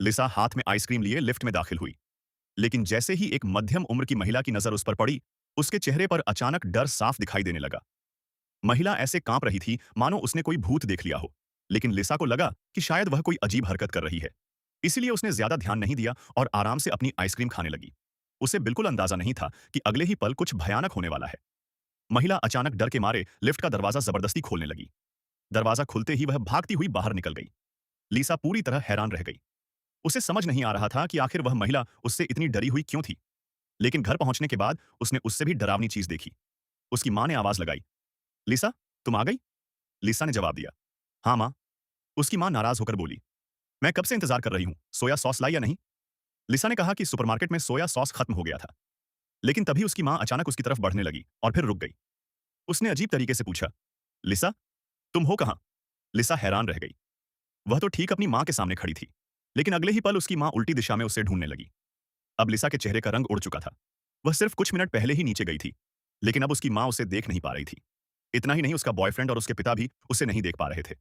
लिसा हाथ में आइसक्रीम लिए लिफ्ट में दाखिल हुई। लेकिन जैसे ही एक मध्यम उम्र की महिला की नजर उस पर पड़ी, उसके चेहरे पर अचानक डर साफ दिखाई देने लगा। महिला ऐसे कांप रही थी मानो उसने कोई भूत देख लिया हो। लेकिन लिसा को लगा कि शायद वह कोई अजीब हरकत कर रही है। इसीलिए उसने ज्यादा ध्यान नहीं दिया और आराम से अपनी आइसक्रीम खाने लगी। उसे बिल्कुल अंदाजा नहीं था कि अगले ही पल कुछ भयानक होने वाला है। महिला अचानक डर के मारे लिफ्ट का दरवाजा जबरदस्ती खोलने लगी। दरवाजा खुलते ही वह भागती हुई बाहर निकल गई। लीसा पूरी तरह हैरान रह गई। उसे समझ नहीं आ रहा था कि आखिर वह महिला उससे इतनी डरी हुई क्यों थी। लेकिन घर पहुंचने के बाद उसने उससे भी डरावनी चीज देखी। उसकी मां ने आवाज लगाई, लिसा, तुम आ गई? लिसा ने जवाब दिया, हाँ मां। उसकी मां नाराज होकर बोली, मैं कब से इंतजार कर रही हूं, सोया सॉस लाई या नहीं? लिसा ने कहा कि सुपरमार्केट में सोया सॉस खत्म हो गया था। लेकिन तभी उसकी मां अचानक उसकी तरफ बढ़ने लगी और फिर रुक गई। उसने अजीब तरीके से पूछा, लिसा, तुम हो कहां? लिसा हैरान रह गई। वह तो ठीक अपनी मां के सामने खड़ी थी, लेकिन अगले ही पल उसकी मां उल्टी दिशा में उसे ढूंढने लगी। अब लिसा के चेहरे का रंग उड़ चुका था। वह सिर्फ कुछ मिनट पहले ही नीचे गई थी, लेकिन अब उसकी मां उसे देख नहीं पा रही थी। इतना ही नहीं, उसका बॉयफ्रेंड और उसके पिता भी उसे नहीं देख पा रहे थे।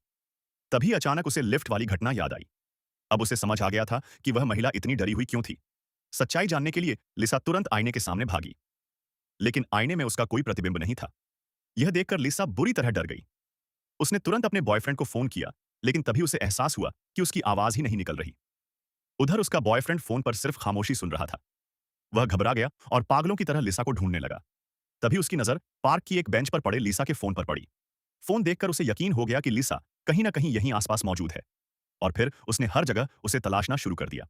तभी अचानक उसे लिफ्ट वाली घटना याद आई। अब उसे समझ आ गया था कि वह महिला इतनी डरी हुई क्यों थी। सच्चाई जानने के लिए लिसा तुरंत आईने के सामने भागी। लेकिन आईने में उसका कोई प्रतिबिंब नहीं था। यह देखकर लिसा बुरी तरह डर गई। उसने तुरंत अपने बॉयफ्रेंड को फोन किया, लेकिन तभी उसे एहसास हुआ कि उसकी आवाज ही नहीं निकल रही। उधर उसका बॉयफ्रेंड फोन पर सिर्फ खामोशी सुन रहा था। वह घबरा गया और पागलों की तरह लिसा को ढूंढने लगा। तभी उसकी नजर पार्क की एक बेंच पर पड़े लिसा के फोन पर पड़ी। फोन देखकर उसे यकीन हो गया कि लिसा कहीं न कहीं यहीं आसपास मौजूद है। और फिर उसने हर जगह उसे तलाशना शुरू कर दिया।